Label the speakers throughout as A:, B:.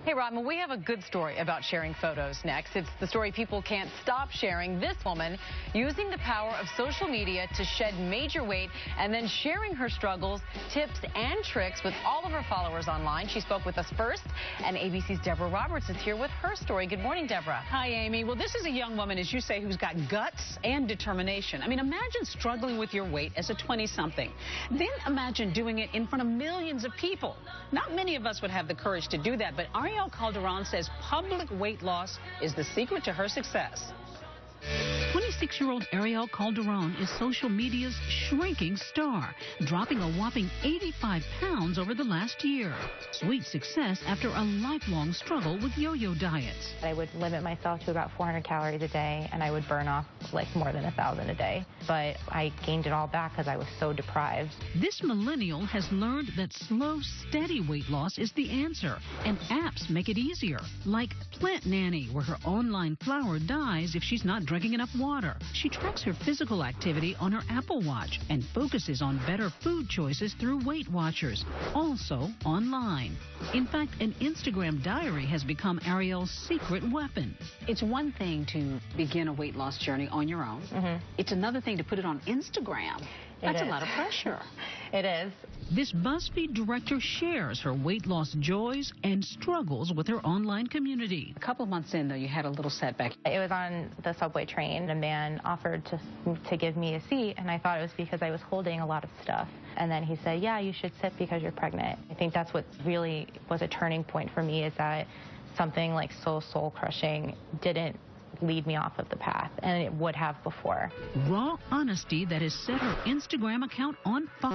A: Hey, Rodman, we have a good story about sharing photos next. It's the story people can't stop sharing. This woman using the power of social media to shed major weight and then sharing her struggles, tips, and tricks with all of her followers online. She spoke with us first, and ABC's Deborah Roberts is here with her story. Good morning, Deborah.
B: Hi, Amy. Well, this is a young woman, as you say, who's got guts and determination. I mean, imagine struggling with your weight as a 20-something. Then imagine doing it in front of millions of people. Not many of us would have the courage to do that, but Arielle Calderon says public weight loss is the secret to her success.
C: 26-year-old Arielle Calderon is social media's shrinking star, dropping a whopping 85 pounds over the last year. Sweet success after a lifelong struggle with yo-yo diets.
D: I would limit myself to about 400 calories a day, and I would burn off like more than 1,000 a day. But I gained it all back because I was so deprived.
C: This millennial has learned that slow, steady weight loss is the answer, and apps make it easier, like Plant Nanny, where her online flour dies if she's not drinking enough water. She tracks her physical activity on her Apple Watch and focuses on better food choices through Weight Watchers, also online. In fact, an Instagram diary has become Arielle's secret weapon.
B: It's one thing to begin a weight loss journey on your own. It's another thing to put it on Instagram. That's a lot of pressure.
D: It is.
C: This BuzzFeed director shares her weight loss joys and struggles with her online community.
B: A couple of months in, though, you had a little setback.
D: It was on the subway train. A man offered to give me a seat, and I thought it was because I was holding a lot of stuff. And then he said, yeah, you should sit because you're pregnant. I think that's what really was a turning point for me, is that something like so soul-crushing didn't lead me off of the path, and it would have before.
C: Raw honesty that has set her Instagram account on fire,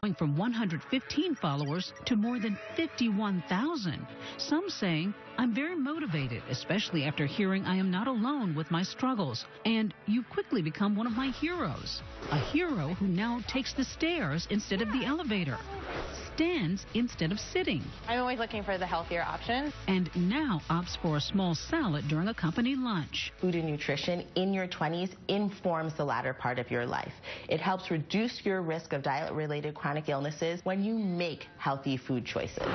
C: going from 115 followers to more than 51,000. Some saying, I'm very motivated, especially after hearing I am not alone with my struggles. And you've quickly become one of my heroes. A hero who now takes the stairs instead of the elevator, stands instead of sitting.
D: I'm always looking for the healthier options.
C: And now opts for a small salad during a company lunch.
E: Food and nutrition in your 20s informs the latter part of your life. It helps reduce your risk of diet-related chronic illnesses when you make healthy food choices.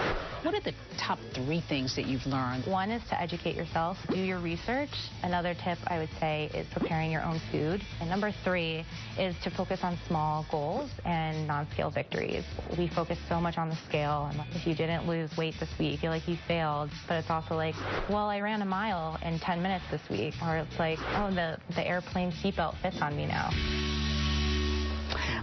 B: What are the top 3 things that you've learned?
D: One is to educate yourself, do your research. Another tip I would say is preparing your own food. And number 3 is to focus on small goals and non-scale victories. We focus so much on the scale, and if you didn't lose weight this week, you feel like you failed. But it's also like, well, I ran a mile in 10 minutes this week. Or it's like, oh, the airplane seatbelt fits on me now.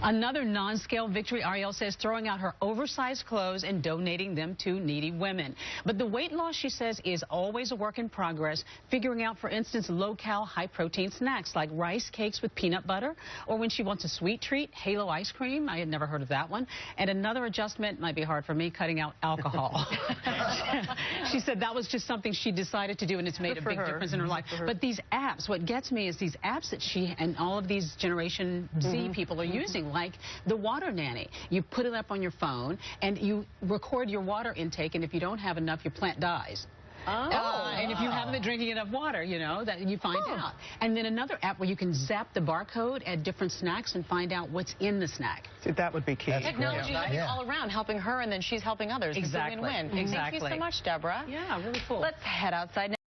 B: Another non-scale victory, Arielle says, throwing out her oversized clothes and donating them to needy women. But the weight loss, she says, is always a work in progress, figuring out, for instance, low-cal, high-protein snacks like rice cakes with peanut butter, or when she wants a sweet treat, Halo ice cream. I had never heard of that one. And another adjustment, might be hard for me, cutting out alcohol. She said that was just something she decided to do, and it's made a big difference in her life. But these apps, what gets me is these apps that she and all of these Generation Z people are using, like the Water Nanny. You put it up on your phone, and you record your water intake, and if you don't have enough, your plant dies. And if you haven't been drinking enough water, you know, that you find out. And then another app where you can zap the barcode at different snacks and find out what's in the snack.
F: See, that would be key.
A: Technology all around, helping her, and then she's helping others.
B: Exactly.
A: It's a win-win.
B: Exactly.
A: Thank you so much, Deborah.
B: Yeah, really cool.
A: Let's head outside now.